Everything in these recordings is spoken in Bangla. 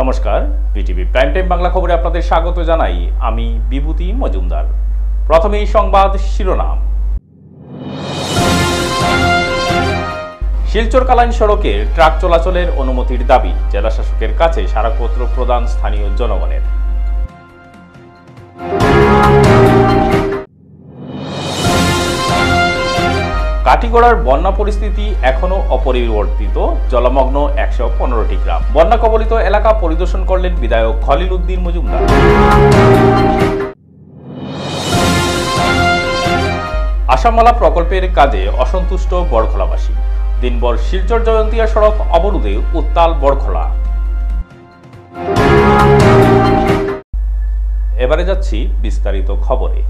নমস্কার, বিটিভি প্রাইম টাইম বাংলা খবরে আপনাদের স্বাগত জানাই। আমি বিভূতি মজুমদার। প্রথমেই সংবাদ শিরোনাম। শিলচর কালাইন সড়কে ট্রাক চলাচলের অনুমতির দাবি জেলা শাসকের কাছে স্মারকপত্র প্রদান স্থানীয় জনগণের। কাটিগড়ার বন্যা পরিস্থিতি এখনো অপরিবর্তিত, জলমগ্ন ১১৫টি গ্রাম। বন্যা কবলিত এলাকা পরিদর্শন করলেন বিধায়ক খলিল উদ্দিন মজুমদার। আসামমালা প্রকল্পের কাজে অসন্তুষ্ট বড়খলাবাসী, দিনভর শিলচর জয়ন্তিয়া সড়ক অবরোধে উত্তাল বড়খলা। এবারে যাচ্ছি বিস্তারিত খবরে।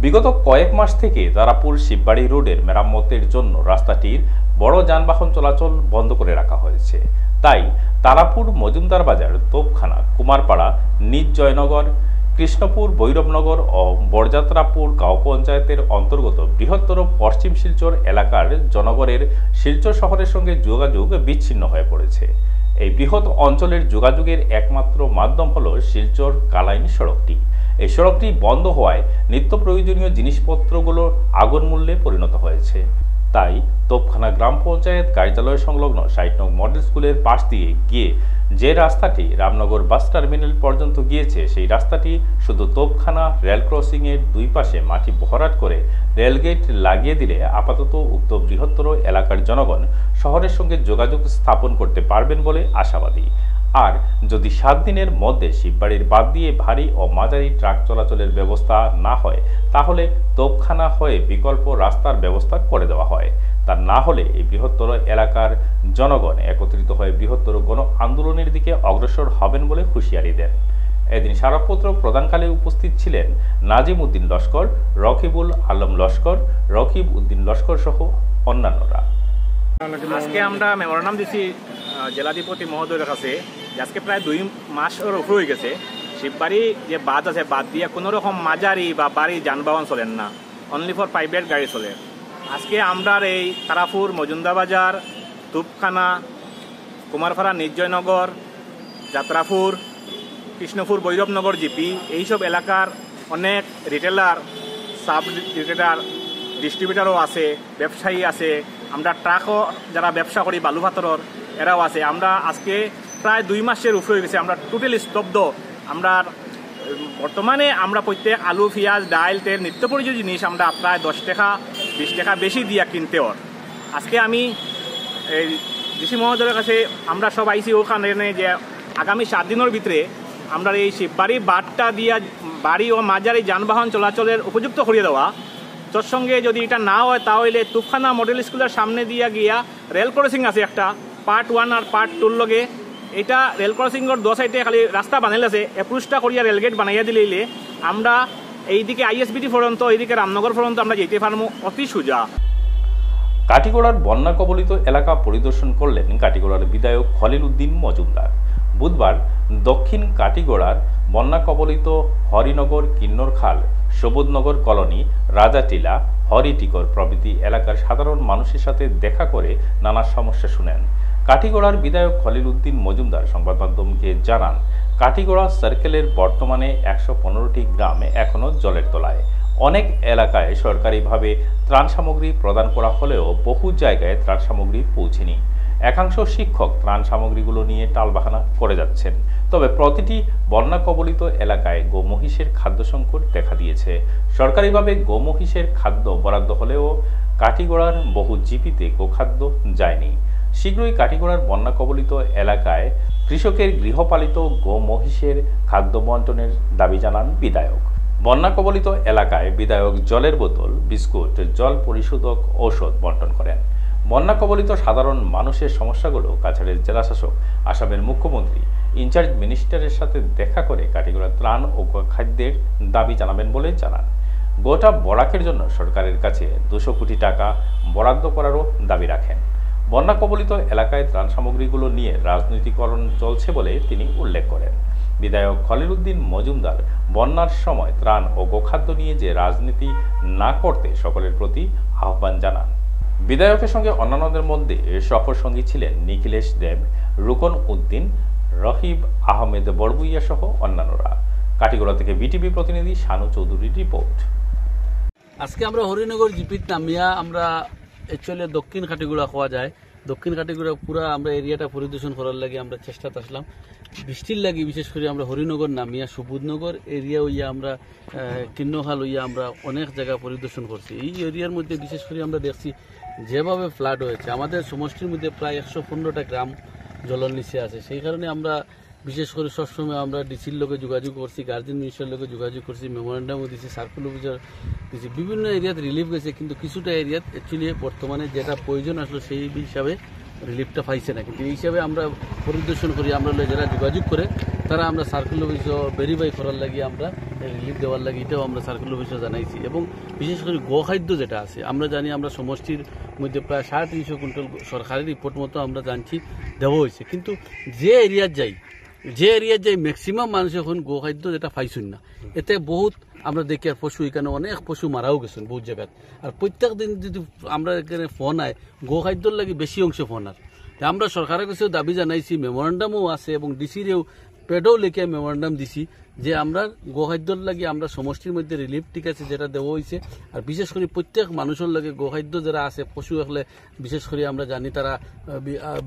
বিগত কয়েক মাস থেকে তারাপুর শিববাড়ি রোডের মেরামতের জন্য রাস্তাটির বড় যানবাহন চলাচল বন্ধ করে রাখা হয়েছে। তাই তারাপুর মজুমদার বাজার, তোপখানা, কুমারপাড়া, নিজ জয়নগর, কৃষ্ণপুর, ভৈরবনগর ও বরযাত্রাপুর গাঁও পঞ্চায়েতের অন্তর্গত বৃহত্তর পশ্চিম শিলচর এলাকার জনগণের শিলচর শহরের সঙ্গে যোগাযোগ বিচ্ছিন্ন হয়ে পড়েছে। এই বৃহৎ অঞ্চলের যোগাযোগের একমাত্র মাধ্যম হল শিলচর কালাইন সড়কটি। এই সড়কটি বন্ধ হওয়ায় নিত্য প্রয়োজনীয় জিনিসপত্রগুলো আগুন মূল্যে পরিণত হয়েছে। তাই তোপখানা গ্রাম পঞ্চায়েত কার্যালয় সংলগ্ন ৬০ নং মডেল স্কুলের পাশ দিয়ে গিয়ে যে রাস্তাটি রামনগর বাস টার্মিনাল পর্যন্ত গিয়েছে, সেই রাস্তাটি শুধু তোপখানা রেল ক্রসিংয়ের দুই পাশে মাটি ভরাট করে রেলগেট লাগিয়ে দিলে আপাতত উক্ত বৃহত্তর এলাকার জনগণ শহরের সঙ্গে যোগাযোগ স্থাপন করতে পারবেন বলে আশাবাদী। আর যদি ৭ দিনের মধ্যে শিববাড়ির বাদ দিয়ে ভারী ও মাঝারি ট্রাক চলাচলের ব্যবস্থা না হয়, তাহলে তোপখানা হয়ে বিকল্প রাস্তার ব্যবস্থা করে দেওয়া হয়। তা না হলে এই বৃহত্তর এলাকার জনগণ একত্রিত হয়ে বৃহত্তর গণ আন্দোলনের দিকে অগ্রসর হবেন বলে হুঁশিয়ারি দেন। এদিন স্মারকপত্র প্রদানকালে উপস্থিত ছিলেন নাজিম উদ্দিন লস্কর, রকিবুল আলম লস্কর, রকিব উদ্দিন লস্কর সহ অন্যান্যরা। আজকে আমরা মেমোরান্ডাম দিচ্ছি জেলাধিপতি মহোদয়ের কাছে, আজকে প্রায় ২ মাসের উপর হয়ে গেছে শিববাড়ি যে বাদ আছে, বাদ দিয়ে কোনো রকম মাঝারি বা বাড়ি যানবাহন চলেন না, অনলি ফর প্রাইভেট গাড়ি চলে। আজকে আমরা এই তারাপুর মজুমদার বাজার, তুপখানা, কুমারপাড়া, নির্জয়নগর, যাত্রাপুর, কৃষ্ণপুর, ভৈরবনগর জিপি এইসব এলাকার অনেক রিটেলার, সাব রিটেলার, ডিস্ট্রিবিউটারও আছে, ব্যবসায়ী আছে, আমরা ট্রাকও যারা ব্যবসা করি বালু পাথরের এরাও আছে। আমরা আজকে প্রায় ২ মাসের উপরে হয়ে গেছে, আমরা টোটালি স্তব্ধ। আমরা বর্তমানে আমরা প্রত্যেক আলু, পেঁয়াজ, ডাল, তেল, নিত্য প্রয়োজনীয় জিনিস আমরা প্রায় ১০ টাকা ২০ টাকা বেশি দিয়া কিনতে ওর। আজকে আমি এই ডিসি মহোদয়ের কাছে আমরা সব আইসি ওখানে যে আগামী ৭ দিনের ভিতরে আমরা এই শিববাড়ি বাঁধটা দিয়া বাড়ি ও মাঝারি যানবাহন চলাচলের উপযুক্ত করিয়ে দেওয়া। তোর সঙ্গে যদি এটা না হয় তাহলে তুফখানা মডেল স্কুলের সামনে দিয়া গিয়া রেল ক্রসিং আছে একটা, পার্ট 1 আর পার্ট 2 লগে। এটা রেল ক্রসিংয়ের ২ সাইডে খালি রাস্তা বানাইলে আছে, এপ্রুচটা করিয়া রেলগেট বানাইয়া দিলে আমরা এইদিকে আইএসবিটি পর্যন্ত, এইদিকে রামনগর পর্যন্ত আমরা যেতে পারবো অতি সোজা। কাটিগড়ার বন্যা কবলিত এলাকা পরিদর্শন করলেন কাটিগড়ার বিধায়ক খলিল উদ্দিন মজুমদার। বুধবার দক্ষিণ কাটিগড়ার বন্যা কবলিত হরিনগর, কিন্নরখাল, সবুজনগর কলোনি, রাজাটিলা, হরিটিকর প্রভৃতি এলাকার সাধারণ মানুষের সাথে দেখা করে নানা সমস্যা শুনেন। কাটিগড়ার বিধায়ক খলিল উদ্দিন মজুমদার সংবাদ মাধ্যমকে জানান, কাটিগড়া সার্কেলের বর্তমানে ১১৫টি গ্রামে এখনও জলের তলায়। অনেক এলাকায় সরকারিভাবে ত্রাণ সামগ্রী প্রদান করা হলেও বহু জায়গায় ত্রাণ সামগ্রী পৌঁছেনি। একাংশ শিক্ষক ত্রাণ সামগ্রীগুলো নিয়ে টালবাহানা করে যাচ্ছেন। তবে প্রতিটি বন্যা কবলিত এলাকায় গোমহিষের খাদ্য সংকট দেখা দিয়েছে। সরকারিভাবে গোমহিষের খাদ্য বরাদ্দ হলেও কাটিগড়ার বহু জিপিতে গোখাদ্য যায়নি। শীঘ্রই কাটিগড়ার বন্যা কবলিত এলাকায় কৃষকের গৃহপালিত গোমহিষের খাদ্য বন্টনের দাবি জানান বিধায়ক। বন্যা কবলিত এলাকায় বিধায়ক জলের বোতল, বিস্কুট, জল পরিশোধক ঔষধ বন্টন করেন। বন্যা কবলিত সাধারণ মানুষের সমস্যাগুলো কাছাড়ের জেলাশাসক, আসামের মুখ্যমন্ত্রী, ইনচার্জ মিনিস্টারের সাথে দেখা করে কাটিগড়া ত্রাণ ও খাদ্যের দাবি জানাবেন বলে জানান। গোটা বরাকের জন্য সরকারের কাছে ২০০ কোটি টাকা বরাদ্দ করারও দাবি রাখেন। বন্যা কবলিত এলাকায় ত্রাণ সামগ্রীগুলো নিয়ে রাজনৈতিকরণ চলছে বলে তিনি উল্লেখ করেন। বিধায়ক খলিল উদ্দিন মজুমদার বন্যার সময় ত্রাণ ও গোখাদ্য নিয়ে যে রাজনীতি না করতে সকলের প্রতি আহ্বান জানান। বিধায়কের সঙ্গে অন্যান্যদের মধ্যে সফর সঙ্গী ছিলেন নিখিলেশ দেব, রুকন উদ্দিন, রহিব আহমেদ বড়বুইয়া সহ অন্যান্যরা। কাটিগড়া থেকে বিটিভি প্রতিনিধি শানু চৌধুরীর রিপোর্ট। আজকে আমরা হরিনগর জিপিত নামিয়া আমরা অ্যাকচুয়ালি দক্ষিণ কাটিগুড়া খাওয়া যায়। দক্ষিণ কাটিগুড়া পুরা আমরা এরিয়াটা পরিদর্শন করার লাগে আমরা চেষ্টাতে আসলাম। বৃষ্টির লাগি বিশেষ করে আমরা হরিনগর নামিয়া সুবুধনগর এরিয়া হইয়া আমরা কিন্নখাল হইয়া আমরা অনেক জায়গা পরিদর্শন করছি। এই এরিয়ার মধ্যে বিশেষ করে আমরা দেখছি যেভাবে ফ্লাড হয়েছে, আমাদের সমষ্টির মধ্যে প্রায় 115টা গ্রাম জলের নিচে আছে। সেই কারণে আমরা বিশেষ করে সবসময় আমরা ডিসির লোকে যোগাযোগ করছি, গার্জেন মিনিস্টারের লোকে যোগাযোগ করছি, মেমোরেন্ডামও দিচ্ছি, সার্কুল অফিসার দিচ্ছি। বিভিন্ন এরিয়াত রিলিফ গেছে, কিন্তু কিছুটা এরিয়াত অ্যাকচুয়ালি বর্তমানে যেটা প্রয়োজন আসলে সেই হিসাবে রিলিফটা পাইছে না। কিন্তু এই হিসাবে আমরা পরিদর্শন করি, আমরা যারা যোগাযোগ করে তারা আমরা সার্কুল অফিসও ভেরিফাই করার লাগে, আমরা রিলিফ দেওয়ার লাগে এটাও আমরা সার্কুল অফিসে জানাইছি। এবং বিশেষ করে গোখাদ্য যেটা আছে আমরা জানি, আমরা সমষ্টির মধ্যে প্রায় 350 কুইন্টাল সরকারি রিপোর্ট মতো আমরা জানছি দেওয়া হয়েছে। কিন্তু যে এরিয়ার যাই ম্যাক্সিমাম মানুষ এখন গোখাদ্য যেটা পাইছেন না, এতে বহুত আমরা দেখি আর পশু এখানে অনেক পশু মারাও গেছেন বহুত জায়গায়। আর প্রত্যেক দিন যদি আমরা এখানে ফোন আয় গোখাদ্যর লাগে বেশি অংশ ফোন আর আমরা সরকারের কাছেও দাবি জানাইছি, মেমোরেন্ডামও আছে এবং ডিসিরেও পেডও লিখে মেমোরেন্ডাম দিছি যে আমরা গোখাদ্যর লাগে আমরা সমষ্টির মধ্যে রিলিফ ঠিক আছে যেটা দেওয়া হয়েছে। আর বিশেষ করে প্রত্যেক মানুষের লাগে গোখাদ্য যারা আছে পশু হলে বিশেষ করে আমরা জানি তারা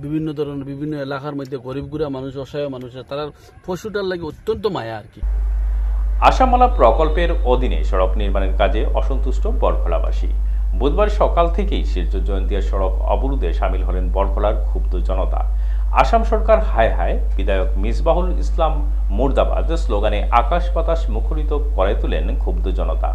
বিভিন্ন ধরনের বিভিন্ন এলাকার মধ্যে গরিবগুড়া মানুষ, অসহায় মানুষ, তারা পশুটার লাগে অত্যন্ত মায়া আর কি। আসামমালা প্রকল্পের অধীনে সড়ক নির্মাণের কাজে অসন্তুষ্ট বরখলাবাসী। বুধবার সকাল থেকেই শিলচর জয়ন্তিয়া সড়ক অবরোধে সামিল হলেন বরখলার ক্ষুব্ধ জনতা। আসাম সরকার হায় হায়, বিধায়ক মিসবাহুল ইসলাম মুর্দাবাদ স্লোগানে আকাশ বাতাস মুখরিত করে তোলেন ক্ষুব্ধ জনতা।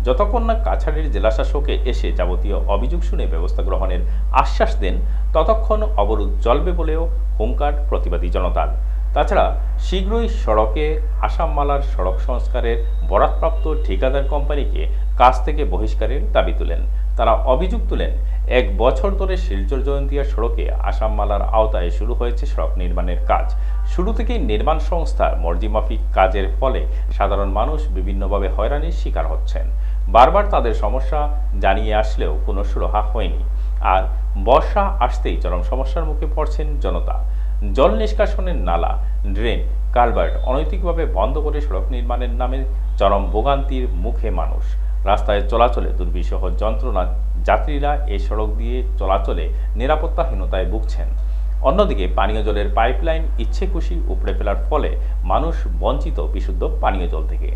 যতক্ষণ না কাছাড়ের জেলাশাসকে এসে যাবতীয় অভিযোগ শুনে ব্যবস্থা গ্রহণের আশ্বাস দেন, ততক্ষণ অবরোধ চলবে বলেও হুঙ্কার প্রতিবাদী জনতার। তাছাড়া শীঘ্রই সড়কে আসামমালার সড়ক সংস্কারের বরাদপ্রাপ্ত ঠিকাদার কোম্পানিকে কাজ থেকে বহিষ্কারের দাবি তুলেন। তারা অভিযোগ তুলেন, 1 বছর ধরে শিলচর জয়ন্তিয়া সড়কে আসামমালার আওতায় শুরু হয়েছে সড়ক নির্মাণের কাজ। শুরু থেকেই নির্মাণ সংস্থার মর্জিমাফিক কাজের ফলে সাধারণ মানুষ বিভিন্নভাবে হয়রানির শিকার হচ্ছেন। বারবার তাদের সমস্যা জানিয়ে আসলেও কোনো সুরাহা হয়নি। আর বর্ষা আসতেই চরম সমস্যার মুখে পড়ছেন জনতা। জল নিষ্কাশনের নালা, ড্রেন, কালভার্ট অনৈতিকভাবে বন্ধ করে সড়ক নির্মাণের নামে চরম ভোগান্তির মুখে মানুষ। রাস্তায় চলাচলে দুর্বিষহ যন্ত্রণা, যাত্রীরা এই সড়ক দিয়ে চলাচলে নিরাপত্তাহীনতায় ভুগছেন। অন্যদিকে পানীয় জলের পাইপলাইন ইচ্ছে খুশি উপড়ে ফেলার ফলে মানুষ বঞ্চিত বিশুদ্ধ পানীয় জল থেকে।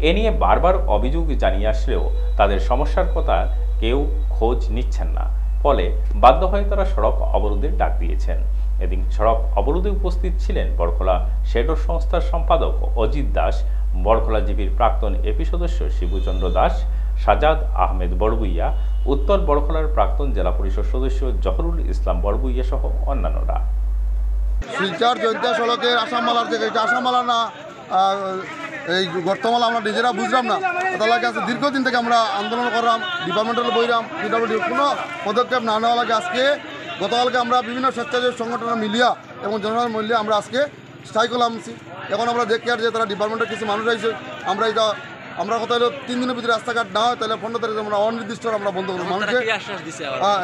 এ নিয়ে বারবার অভিযোগ জানিয়ে আসলেও তাদের সমস্যার কথা কেউ খোঁজ নিচ্ছেন না। ফলে বাধ্য হয়ে তারা সড়ক অবরোধের ডাক দিয়েছেন। এদিন সড়ক অবরোধে উপস্থিত ছিলেন বরখলা শেডর সংস্থার সম্পাদক অজিত দাস, বরখলা জিপির প্রাক্তন এপি সদস্য শিবুচন্দ্র দাস, সাজাদ আহমেদ বড়বুইয়া, উত্তর বরখলার প্রাক্তন জেলা পরিষদ সদস্য জহরুল ইসলাম বড়বুইয়া সহ অন্যান্যরা। শিলচর জয়ন্তিয়া সড়কের আসামমালার থেকে এটা আসামমালা না এই গর্তমালা আমরা নিজেরা বুঝলাম না। তার লাগে আজকে দীর্ঘদিন থেকে আমরা আন্দোলন করলাম, ডিপার্টমেন্টাল বইলাম, পিডব্লিউডি কোনো পদক্ষেপ না নেওয়া লাগে। আজকে গতকালকে আমরা বিভিন্ন স্বেচ্ছাসেবী সংগঠন মিলিয়া এবং জনগণের মিলিয়ে আমরা আজকে স্ট্রাইক করলাম। এখন আমরা দেখি আর যে তারা ডিপার্টমেন্টের কিছু মানুষ আইছে, আমরা কথা হলো 3 দিনের ভিতরে রাস্তাঘাট না হয় তাহলে 15 তারিখে আমরা অনির্দিষ্ট আমরা বন্ধ করবো। মানুষকে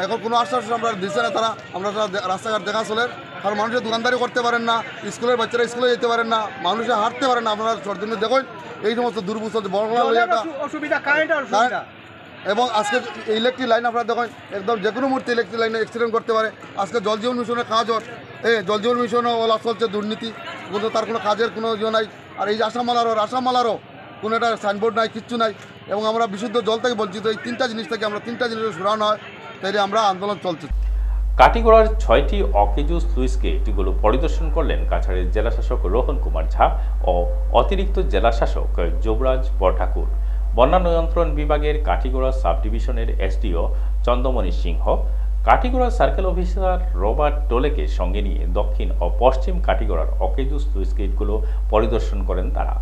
এখন কোনো আশ্বাস আমরা দিচ্ছে না তারা। আমরা রাস্তাঘাট দেখা চলে, কারণ মানুষের দোকানদারি করতে পারেন না, স্কুলের বাচ্চারা স্কুলে যেতে পারেন না, মানুষে হাঁটতে পারেন না। আপনারা জন্য দেখুন এই সমস্ত দুর্বস্থ বড় অসুবিধা এবং আজকে ইলেকট্রিক লাইন আপনারা দেখুন একদম যে কোনো মুহূর্তে ইলেকট্রিক লাইনে অ্যাক্সিডেন্ট করতে পারে। আজকে জল জীবন মিশনের কাজ জল জীবন মিশনও ওলা চলছে দুর্নীতি, কিন্তু তার কোনো কাজের কোনো ইয়ে নাই। আর এই আসামমালারও কোনো একটা সাইনবোর্ড নাই, কিচ্ছু নাই। এবং আমরা বিশুদ্ধ জল থেকে বঞ্চিত। এই 3টা জিনিস থেকে আমরা 3টা জিনিসের সুরানো হয়, তাই আমরা আন্দোলন চলছে। কাটিগড়ার 6টি অকেজু স্লুইস গেটগুলো পরিদর্শন করলেন কাছাড়ের জেলাশাসক রোহন কুমার ঝা ও অতিরিক্ত জেলাশাসক যুবরাজ বরঠাকুর। বন্যা নিয়ন্ত্রণ বিভাগের কাটিগড়া সাব ডিভিশনের এসডিও চন্দ্রমণি সিংহ, কাটিগড়া সার্কেল অফিসার রবার্ট টোলেকে সঙ্গে নিয়ে দক্ষিণ ও পশ্চিম কাটিগড়ার অকেজু স্লুইস গেটগুলো পরিদর্শন করেন তারা।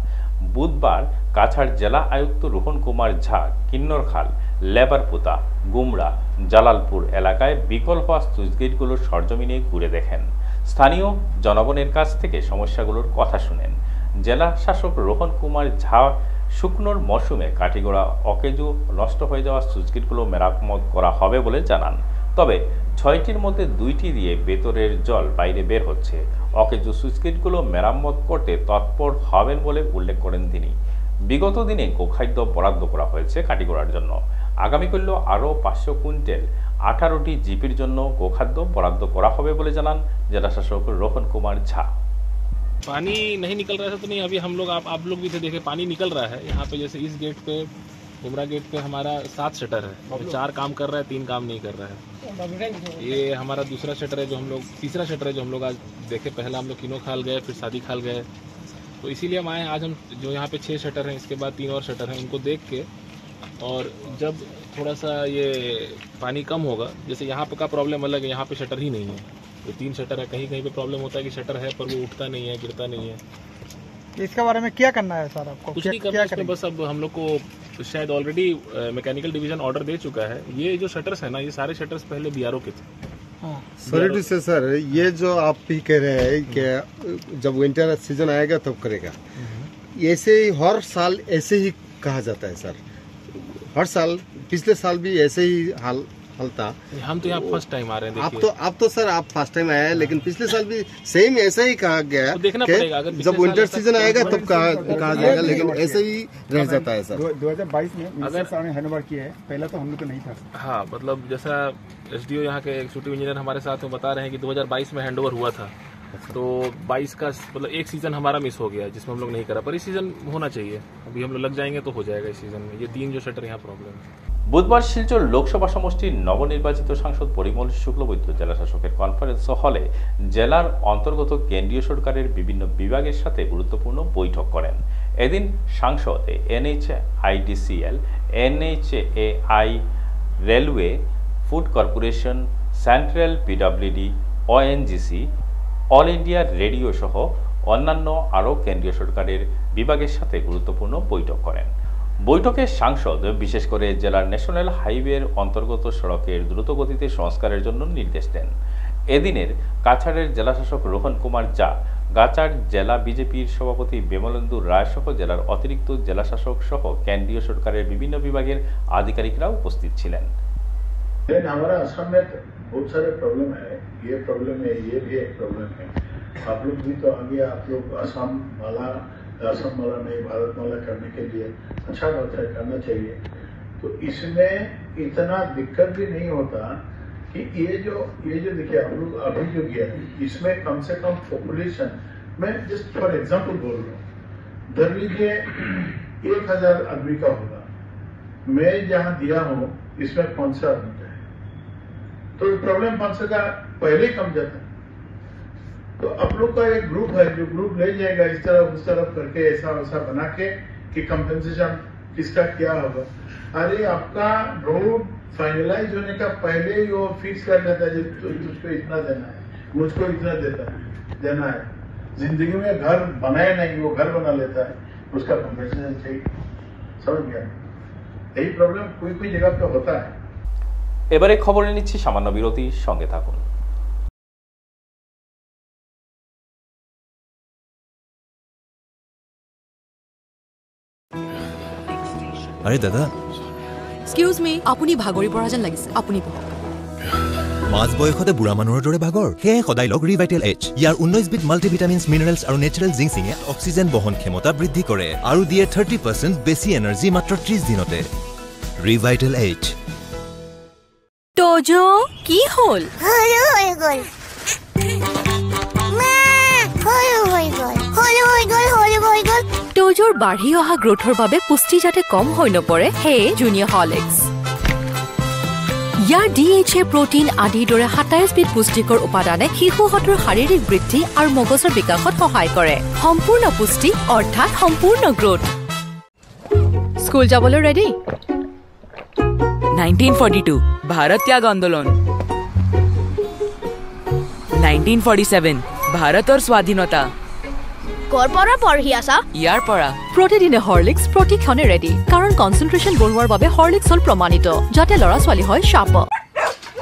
বুধবার কাছাড় জেলা আয়ুক্ত রোহন কুমার ঝা কিন্নরখাল, লেবারপুতা, গুমরা, জালালপুর এলাকায় বিকল হওয়া স্লুইস গেটগুলোর সরজমিনে ঘুরে দেখেন। স্থানীয় জনগণের কাছ থেকে সমস্যাগুলোর কথা শুনেন। জেলা শাসক রোহন কুমার ঝা শুকনোর মরশুমে কাটিগড়া অকেজু নষ্ট হয়ে যাওয়া স্লুইস গেটগুলো মেরামত করা হবে বলে জানান। তবে 6টির মধ্যে 2টি দিয়ে ভেতরের জল বাইরে বের হচ্ছে। অকেজো সুইচগেটগুলো মেরামত করতে তৎপর হবেন বলে উল্লেখ করেন তিনি। বিগত দিনে গোখাদ্য বরাদ্দ করা হয়েছে কাটিগড়ার জন্য। আগামীকাল আরও 500 কুইন্টাল 18টি জিপির জন্য গোখাদ্য বরাদ্দ করা হবে বলে জানান জেলা শাসক रोहन कुमार झा। पानी नहीं निकल रहा था तो नहीं, अभी हम लोग आप लोग भी थे देखे, पानी निकल रहा है। यहाँ पे जैसे इस गेट पे उमरा गेट पे हमारा 7 शटर है, 4 काम कर रहा है, 3 काम नहीं कर रहा है। ये हमारा दूसरा शटर है जो हम लोग, तीसरा शटर है जो हम लोग आज देखे। पहला हम लोग किनो खाल गए, फिर शादी खाल गए, तो इसीलिए हम आए आज। हम जो यहाँ पे 6 शटर हैं, इसके बाद 3 और शटर हैं, उनको देख के, और जब थोड़ा सा ये पानी कम होगा, जैसे यहाँ पे का प्रॉब्लम अलग है, यहाँ पे शटर ही नहीं है, तो 3 शटर है। कहीं कहीं पे प्रॉब्लम होता है कि शटर है पर वो उठता नहीं है, गिरता नहीं है। इसके बारे में क्या करना है सर आपको? कुछ नहीं करना है इसमें, बस अब हम लोग को शायद ऑलरेडी मैकेनिकल डिवीजन ऑर्डर दे चुका है। ये जो शटर्स है ना, ये सारे शटर्स पहले बीआरओ के थे। सॉरी टू से सर, ये जो आप भी कह रहे हैं कि जब विंटर सीजन आएगा तब करेगा, ऐसे ही हर साल ऐसे ही कहा जाता है सर। हर साल, पिछले साल भी ऐसे ही हाल था। हम तो यहाँ फर्स्ट टाइम आ रहे हैं। आप तो सर आप फर्स्ट टाइम आए हैं, लेकिन पिछले साल भी सेम ऐसा ही कहा गया तो देखना पड़ेगा, अगर जब विंटर सीजन आएगा तब कहा जाएगा, लेकिन ऐसे ही रह जाता है सर। 2022 में अगर सामने हैंडओवर किया है, पहला तो हम लोग को नहीं था। हाँ, मतलब जैसा एसडीओ यहाँ के एक्जीक्यूटिव इंजीनियर हमारे साथ में बता रहे हैं कि 2022 में हैंडओवर हुआ था, तो 22 का मतलब एक सीजन हमारा मिस हो गया जिसमें हम लोग नहीं करा, पर इस सीजन होना चाहिए। अभी हम लोग लग जाएंगे तो हो जाएगा इस सीजन में। ये 3 जो शटर यहाँ प्रॉब्लम है। বুধবার শিলচর লোকসভা সমষ্টির নবনির্বাচিত সাংসদ পরিমল শুক্লবৈদ্য জেলা শাসকের কনফারেন্স হলে জেলার অন্তর্গত কেন্দ্রীয় সরকারের বিভিন্ন বিভাগের সাথে গুরুত্বপূর্ণ বৈঠক করেন। এদিন সাংসদ NHIDCL, NHAI, railway, food corporation, central PWD, ONGC, all India radio সহ অন্যান্য আরও কেন্দ্রীয় সরকারের বিভাগের সাথে গুরুত্বপূর্ণ বৈঠক করেন। বৈঠকে সাংসদ বিশেষ করে জেলার ন্যাশনাল হাইওয়ের অন্তর্গত সড়কের দ্রুতগতিতে সংস্কারের জন্য নির্দেশ দেন। এদিনের কাছাড়ের জেলাশাসক রোহন কুমার ঝা, গাচার জেলা বিজেপির সভাপতি বিমলেন্দু রায় সহ জেলার অতিরিক্ত জেলাশাসক সহ কেন্দ্রীয় সরকারের বিভিন্ন বিভাগের আধিকারিকরা উপস্থিত ছিলেন। हमारा असम में बहुत सारे प्रॉब्लम है, ये प्रॉब्लम है, ये भी एक प्रॉब्लम है। आप लोग भी तो आगे, आप लोग असम माला नहीं भारत माला करने के लिए अच्छा बात है, करना चाहिए। तो इसमें इतना दिक्कत भी नहीं होता कि ये जो देखिए आप लोग अभी जो किया है, इसमें कम से कम पॉपुलेशन, मैं जस्ट फॉर एग्जांपल बोल रहा हूँ, धर लीजिए 1000 आदमी का होगा, मैं जहाँ दिया हूँ इसमें 500 आदमी का है, तो प्रॉब्लम 500 का पहले कम जाता है। तो आप लोग का एक ग्रुप है जो ग्रुप ले जाएगा इस तरफ उस तरफ करके, ऐसा वैसा बना के कि कंपनसेशन किसका क्या होगा। अरे आपका रोड फाइनलाइज होने का पहले ही वो फिक्स कर लेता है, तुझको इतना देना है, मुझको इतना देना है। जिंदगी में घर बनाए नहीं, वो घर बना लेता है, उसका कंपनसेशन चाहिए। समझ गया? यही प्रॉब्लम कोई जगह पे होता है। এবারে খবরে নিচ্ছি সামান্য বিরতি, সঙ্গে থাকুন। আরে দাদা, এক্সকিউজ মি, আপুনি ভাগৰি পৰা যেন লাগিছে, আপুনি বহক। মাছ বয়সতে বুঢ়া মানুহৰ দৰে ভাগৰ? সেয়ে সদায় লগ ৰিভাইটেল এইচ। ইয়াৰ 19বিধ মাল্টিভিটামিনছ, মিনাৰেলছ আৰু নেচাৰেল জিংচিঙে অক্সিজেন বহন ক্ষমতা বৃদ্ধি কৰে আৰু দিয়ে 30% বেছি এনাৰ্জি মাত্ৰ 30 দিনতে। ৰিভাইটেল এইচ। তোজো কি হল? তোজোৰ বাঢ়ি অহা গ্ৰোথৰ বাবে পুষ্টি যাতে কম হৈ নপৰে, সেয়ে জুনিয়ৰ হৰলিক্স। ইয়াৰ DHA, প্ৰটিন আদিৰ দৰে 27 বিধ পুষ্টিকৰ উপাদানে শিশুহঁতৰ শাৰীৰিক বৃদ্ধি আৰু মগজৰ বিকাশত সহায় কৰে। সম্পূৰ্ণ পুষ্টি অৰ্থাৎ সম্পূৰ্ণ গ্ৰোথ। স্কুল যাবলৈ ৰেডি? 1942 भारत त्याग आंदोलन, 1947 भारत और स्वाधीनता। ইয়াৰ পৰা প্ৰতিদিনে হৰলিক্স প্ৰতিক্ষণে ৰেডি, কাৰণ কনচেন্ট্ৰেশ্যন বঢ়োৱাৰ বাবে হৰলিক্স হ'ল প্ৰমাণিত, যাতে ল'ৰা ছোৱালী হয় চাপ।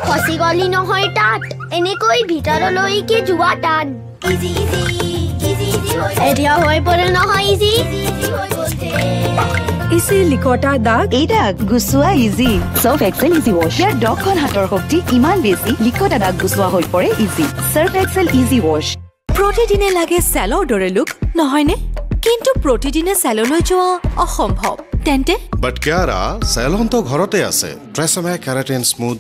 খসি গলি নহয় তাত, এনেকৈ ভিতৰলৈকে যোৱা টান। এতিয়া হৈ পৰে নহয় ইজি ইজি লিকটা দাগ এই দাগ গুচোৱা ইজি সাৰ্ফ এক্সেল ইজি ৱাছ ইয়াৰ 10খন হাতৰ শক্তি ইমান বেছি লিকটা দাগ গুচোৱা হৈ পৰে ইজি সাৰ্ফ এক্সেল ইজি ৱাছ প্ৰতিদিনে লাগে চেলৰ দৰে লুক নহয়নে কিন্তু প্ৰতিদিনে চেললৈ যোৱা অসম্ভৱ তেন্তে বাট কিয়াৰা চেলন তো ঘৰতে আছে Tresemme keratin smooth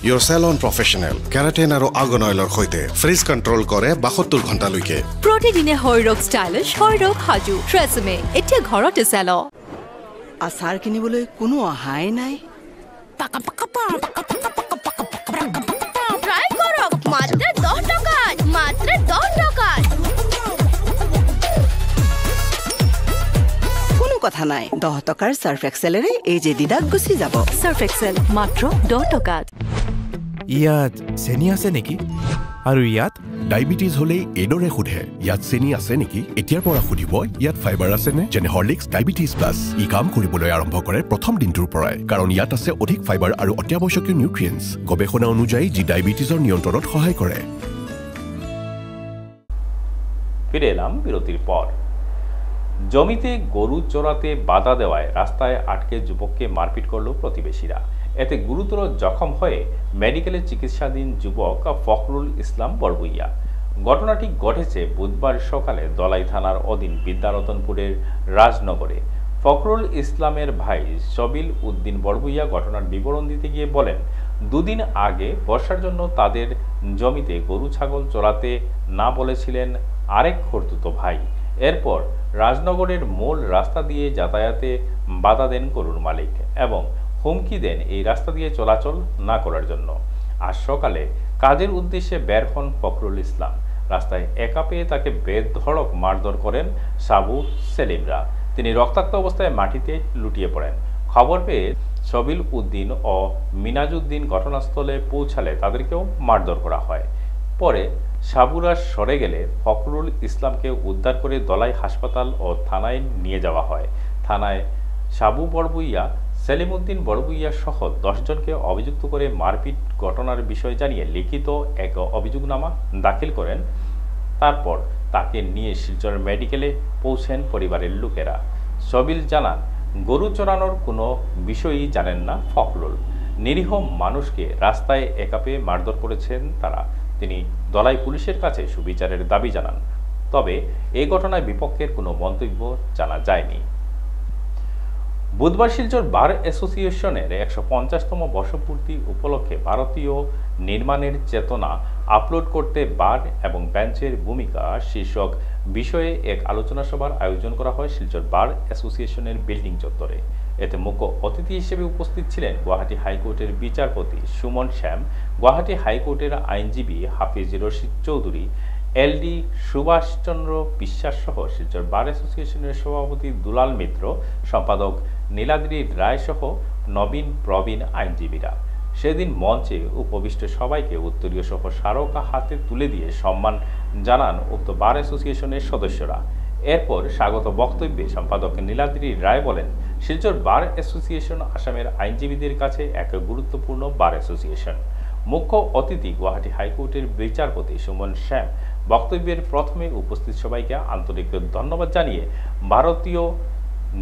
Your salon professional keratin আৰু আৰ্গন অইলৰ সৈতে ফ্ৰিজ কণ্ট্ৰোল কৰে 72 ঘণ্টালৈকে প্ৰতিদিনে হৈৰক ষ্টাইলিছ হৈৰক হাজু ট্ৰেছমে এতিয়া ঘৰতে চেল আচাৰ কিনিবলৈ কোনো অহাই নাই ট্রাই করো মাত্র 10 টাকা মাত্র 10 টাকা কোনো কথা নাই 10 টকাৰ সাৰ্ফ এক্সেলেৰে এই যে দিদাক গুচি যাব সাৰ্ফ এক্সেল মাত্ৰ 10 টকাত ইয়াত চেনি আছে নেকি আৰু ইয়াত ডায়াবেটিস হলে এডৰে খুধে ইয়াত চেনি আছে নেকি এতিয়াৰ পৰা খুধিব ইয়াত ফাইবাৰ আছে নে যেনে হৰলিক্স ডায়াবেটিস প্লাস ই কাম কৰিবলৈ আৰম্ভ কৰে প্ৰথম দিনটোৰ পৰাই কাৰণ ইয়াত আছে অধিক ফাইবাৰ আৰু অত্যাৱশ্যকীয় নিউট্ৰিয়েন্টছ গৱেষণা অনুযায়ী যি ডায়াবেটিসৰ নিয়ন্ত্ৰণত সহায় কৰে ফিরে এলাম বিরতির পর জমিতে গরু চড়াতে বাধা দেওয়ায় রাস্তায় আটকে যুবককে মারপিট করল প্রতিবেশীরা এতে গুরুতর জখম হয়ে মেডিকেলে চিকিৎসাধীন যুবক ফখরুল ইসলাম বড়বুইয়া ঘটনাটি ঘটেছে বুধবার সকালে দলাই থানার অধীন বিদ্যারতনপুরের রাজনগরে ফখরুল ইসলামের ভাই সবিল উদ্দিন বড়বুইয়া ঘটনার বিবরণ দিতে গিয়ে বলেন দুদিন আগে বর্ষার জন্য তাদের জমিতে গরু ছাগল চড়াতে না বলেছিলেন আরেক খুড়তুতো ভাই এরপর রাজনগরের মূল রাস্তা দিয়ে যাতায়াতে বাধা দেন গরুর মালিক এবং হুমকি দেন এই রাস্তা দিয়ে চলাচল না করার জন্য আজ সকালে কাজের উদ্দেশ্যে বের হন ফখরুল ইসলাম রাস্তায় একা পেয়ে তাকে বেধড়ক মারধর করেন সাবু সেলিমরা তিনি রক্তাক্ত অবস্থায় মাটিতে লুটিয়ে পড়েন খবর পেয়ে সবিল উদ্দিন ও মিনাজউদ্দিন ঘটনাস্থলে পৌঁছালে তাদেরকেও মারধর করা হয় পরে সাবুরা সরে গেলে ফখরুল ইসলামকে উদ্ধার করে দলাই হাসপাতাল ও থানায় নিয়ে যাওয়া হয় থানায় সাবু বড়বুইয়া সেলিমউদ্দিন বড়বুইয়া সহ 10 জনকে অভিযুক্ত করে মারপিট ঘটনার বিষয় জানিয়ে লিখিত এক অভিযোগনামা দাখিল করেন তারপর তাকে নিয়ে শিলচর মেডিকেলে পৌঁছেন পরিবারের লোকেরা সবিল জানান গরু চড়ানোর কোনো বিষয়ই জানেন না ফখরুল নিরীহ মানুষকে রাস্তায় একা পেয়ে মারধর করেছেন তারা তিনি দলাই পুলিশের কাছে সুবিচারের দাবি জানান তবে এই ঘটনায় বিপক্ষের কোনো মন্তব্য জানা যায়নি বুধবার শিলচর বার অ্যাসোসিয়েশনের 150তম বর্ষপূর্তি উপলক্ষে ভারতীয় নির্মাণের চেতনা আপলোড করতে বার এবং বেঞ্চের ভূমিকা শীর্ষক বিষয়ে এক আলোচনা সভার আয়োজন করা হয় শিলচর বার অ্যাসোসিয়েশনের বিল্ডিং চত্বরে এতে মুখ্য অতিথি হিসেবে উপস্থিত ছিলেন গুয়াহাটি হাইকোর্টের বিচারপতি সুমন শ্যাম গুয়াহাটি হাইকোর্টের আইনজীবী হাফিজ রশিদ চৌধুরী এলডি সুভাষচন্দ্র বিশ্বাস সহ শিলচর বার অ্যাসোসিয়েশনের সভাপতি দুলাল মিত্র সম্পাদক নীলাদ্রি রায় সহ নবীন প্রবীণ আইনজীবীরা সেদিন মঞ্চে উপবিষ্ট সবাইকে উত্তরীয় সহ স্মারকা হাতে তুলে দিয়ে সম্মান জানান উক্ত বার অ্যাসোসিয়েশনের সদস্যরা এরপর স্বাগত বক্তব্যে সম্পাদক নীলাদ্রি রায় বলেন শিলচর বার অ্যাসোসিয়েশন আসামের আইনজীবীদের কাছে এক গুরুত্বপূর্ণ বার অ্যাসোসিয়েশন মুখ্য অতিথি গুয়াহাটি হাইকোর্টের বিচারপতি সুমন শ্যাম বক্তব্যের প্রথমে উপস্থিত সবাইকে আন্তরিক ধন্যবাদ জানিয়ে ভারতীয়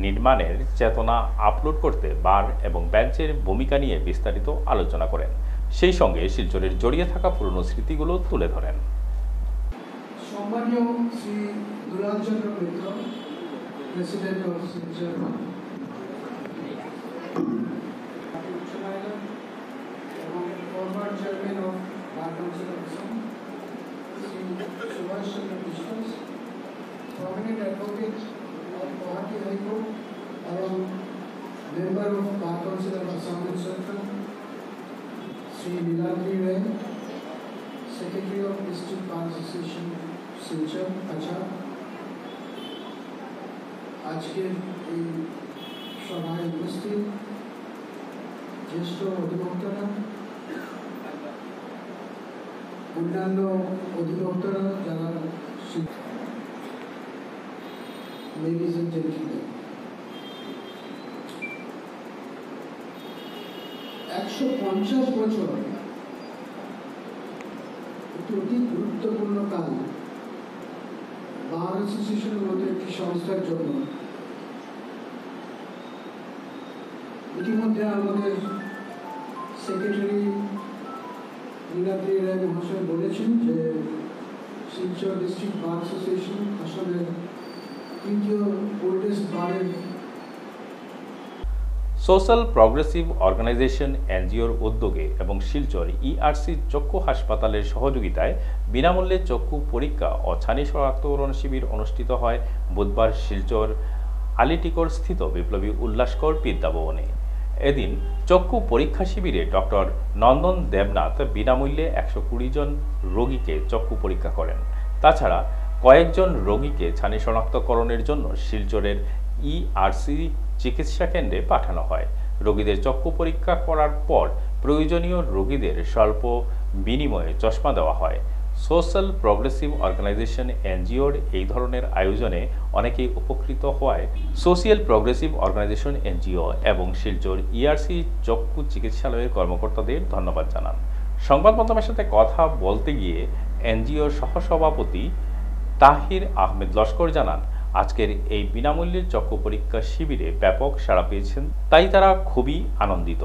নির্মাণের চেতনা আপলোড করতে বার এবং বেঞ্চের ভূমিকা নিয়ে বিস্তারিত আলোচনা করেন সেই সঙ্গে শিলচরের জড়িয়ে থাকা পুরনো স্মৃতিগুলো তুলে ধরেন সম্মানীয় Shri Dulal Chandra Mitra president of Silchar former chairman of Bar Council of Assam, Sri Subhash Chandra Biswas, prominent advocate of Guwahati High Court, member of Bar Council of Assam and Central, Sri Niladri Ray, Secretary of District Bar Association, Silchar, Kachar, আজকের এই সভায় উপস্থিত জ্যেষ্ঠ অধিবক্তারা অন্যান্য অধিবক্তারা যারা Ladies and gentlemen, 150 বছর একটি অতি গুরুত্বপূর্ণ কাল বার অ্যাসোসিয়েশনের মতো একটি সংস্থার জন্য ইতিমধ্যে আমাদের সেক্রেটারি নীলাদ্রি রায় মহাশয় বলেছেন যে শিলচর ডিস্ট্রিক্ট বার অ্যাসোসিয়েশন আসামের তৃতীয় ওল্ডেস্ট বারের সোশ্যাল প্রগ্রেসিভ অর্গানাইজেশন এনজিওর উদ্যোগে এবং শিলচর ইআরসি চক্ষু হাসপাতালের সহযোগিতায় বিনামূল্যে চক্ষু পরীক্ষা ও ছানি শনাক্তকরণ শিবির অনুষ্ঠিত হয় বুধবার শিলচর আলিটিকর স্থিত বিপ্লবী উল্লাসকর বিদ্যাভবনে। এদিন চক্ষু পরীক্ষা শিবিরে ডক্টর নন্দন দেবনাথ বিনামূল্যে 120 জন রোগীকে চক্ষু পরীক্ষা করেন। তাছাড়া কয়েকজন রোগীকে ছানি শনাক্তকরণের জন্য শিলচরের ইআরসি চিকিৎসা কেন্দ্রে পাঠানো হয়। রোগীদের চক্ষু পরীক্ষা করার পর প্রয়োজনীয় রোগীদের স্বল্প বিনিময়ে চশমা দেওয়া হয়। সোশ্যাল প্রগ্রেসিভ অর্গানাইজেশন এনজিওর এই ধরনের আয়োজনে অনেকেই উপকৃত হওয়ায় সোশ্যাল প্রগ্রেসিভ অর্গানাইজেশন এনজিও এবং শিলচর ইআরসি চক্ষু চিকিৎসালয়ের কর্মকর্তাদের ধন্যবাদ জানান। সংবাদ মাধ্যমের সাথে কথা বলতে গিয়ে এনজিওর সহসভাপতি তাহির আহমেদ লস্কর জানান, আজকের এই বিনামূল্যের চক্ষু পরীক্ষা শিবিরে ব্যাপক সাড়া পেয়েছেন, তাই তারা খুবই আনন্দিত।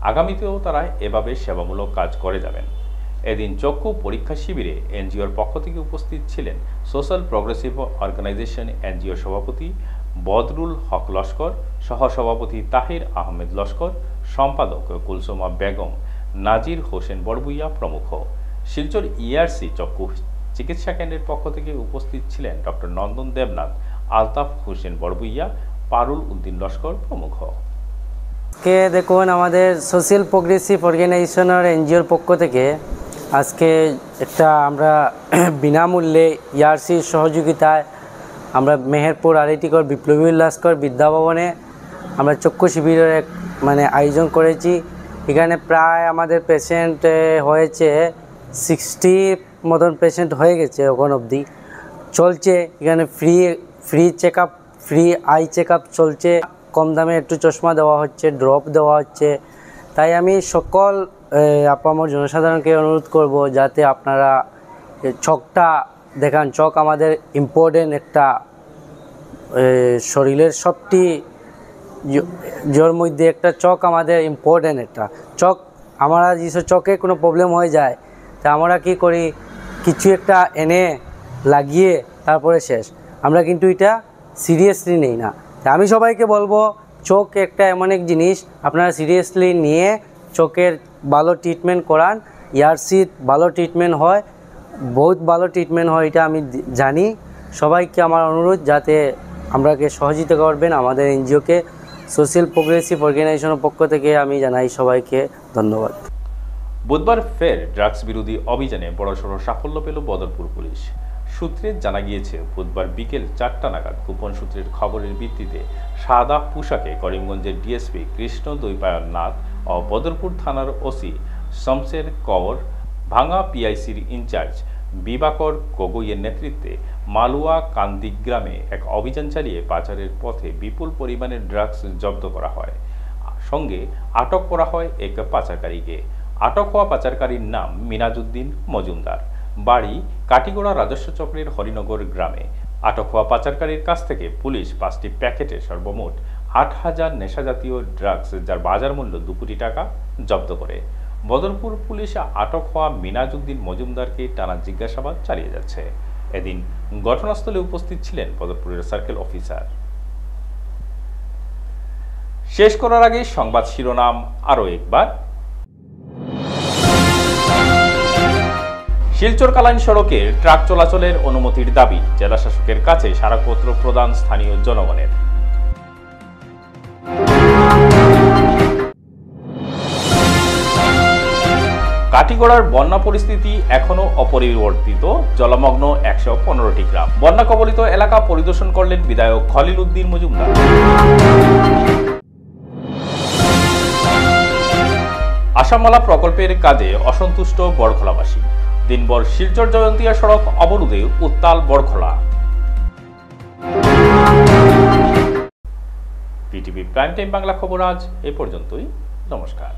আগামীতেও তারা এভাবে সেবামূলক কাজ করে যাবেন। এদিন চক্ষু পরীক্ষা শিবিরে এনজিওর পক্ষ থেকে উপস্থিত ছিলেন সোশ্যাল প্রগ্রেসিভ অর্গানাইজেশন এনজিও সভাপতি বদরুল হক লস্কর, সহসভাপতি তাহির আহমেদ লস্কর, সম্পাদক কুলসুমা বেগম, নাজির হোসেন বড়বুইয়া প্রমুখ। শিলচর ইআরসি চক্ষু চিকিৎসা কেন্দ্রের পক্ষ থেকে উপস্থিত ছিলেন ডক্টর নন্দন দেবনাথ, আলতাফ হোসেন বড়বুইয়া, পারুল উদ্দিন লস্কর প্রমুখ। কে দেখুন, আমাদের সোশ্যাল প্রগ্রেসিভ অর্গানাইজেশনের এনজিওর পক্ষ থেকে আজকে একটা আমরা বিনামূল্যে ইআরসির সহযোগিতায় আমরা মেহেরপুর আলিটিকর বিপ্লবী উল্লাসকর বিদ্যাভবনে আমরা চক্ষু শিবিরের এক আয়োজন করেছি। এখানে প্রায় আমাদের পেশেন্ট হয়েছে 60 মতন পেশেন্ট হয়ে গেছে, এখন অবধি চলছে। এখানে free check up, free eye check up চলছে, কম দামে একটু চশমা দেওয়া হচ্ছে, ড্রপ দেওয়া হচ্ছে। তাই আমি সকল আপামর জনসাধারণকে অনুরোধ করব যাতে আপনারা চোখটা দেখান। চোখ আমাদের ইম্পর্টেন্ট একটা শরীরের সবটি জোর মধ্যে একটা চোখ আমাদের ইম্পর্টেন্ট একটা চোখ। আমরা যেসব চোখে কোনো প্রবলেম হয়ে যায় তা আমরা কি করি, কিছু একটা এনে লাগিয়ে তারপরে শেষ। আমরা কিন্তু এটা সিরিয়াসলি নেই না। আমি সবাইকে বলবো, চোখ একটা এমন এক জিনিস, আপনারা সিরিয়াসলি নিয়ে চোখের ভালো ট্রিটমেন্ট করান। ইআরসির ভালো ট্রিটমেন্ট হয়, বহুত ভালো ট্রিটমেন্ট হয়, এটা আমি জানি। সবাইকে আমার অনুরোধ যাতে আমরাকে সহযোগিতা করবেন আমাদের এনজিওকে। সোশ্যাল প্রগ্রেসিভ অর্গানাইজেশনের পক্ষ থেকে আমি জানাই সবাইকে ধন্যবাদ। বুধবার ফের ড্রাগস বিরোধী অভিযানে বড়সড় সাফল্য পেল বদরপুর পুলিশ। সূত্রে জানা গিয়েছে, বুধবার বিকেল 4টা নাগাদ গোপন সূত্রের খবরের ভিত্তিতে সাদা পোশাকে করিমগঞ্জের ডিএসপি কৃষ্ণ দৈপায়ন নাথ ও বদরপুর থানার ওসি শমশের কওর, ভাঙা পিআইসির ইনচার্জ বিবাকর গগৈয়ের নেতৃত্বে মালুয়া কান্দি গ্রামে এক অভিযান চালিয়ে পাচারের পথে বিপুল পরিমাণে ড্রাগস জব্দ করা হয়। সঙ্গে আটক করা হয় এক পাচারকারীকে। আটক হওয়া পাচারকারীর নাম মিনাজউদ্দিন মজুমদার, বাড়ি কাটিগড়া রাজস্ব চক্রের হরিনগর গ্রামে। আটক হওয়া পাচারকারীর কাছ থেকে পুলিশ 5টি প্যাকেটে সর্বমোট 8,000 নেশাজাতীয় ড্রাগস, যার বাজার মূল্য 2 কোটি টাকা জব্দ করে। বদরপুর পুলিশ আটক হওয়া মিনাজউদ্দিন মজুমদারকে টানা জিজ্ঞাসাবাদ চালিয়ে যাচ্ছে। এদিন ঘটনাস্থলে উপস্থিত ছিলেন বদরপুরের সার্কেল অফিসার। শেষ করার আগে সংবাদ শিরোনাম আরও একবার। শিলচর কালাইন সড়কে ট্রাক চলাচলের অনুমতির দাবি জেলা শাসকের কাছে স্মারকপত্র প্রদান স্থানীয় জনগণের। কাটিগড়ার বন্যা পরিস্থিতি এখনো অপরিবর্তিত, জলমগ্ন 115টি গ্রাম। বন্যা কবলিত এলাকা পরিদর্শন করলেন বিধায়ক খলিল উদ্দিন মজুমদার। আসামমালা প্রকল্পের কাজে অসন্তুষ্ট বড়খলাবাসী। দিনভর শিলচর জয়ন্তিয়া সড়ক অবরোধে উত্তাল Barkhola. PTV prime time Bangla খবর আজ এ পর্যন্তই। নমস্কার।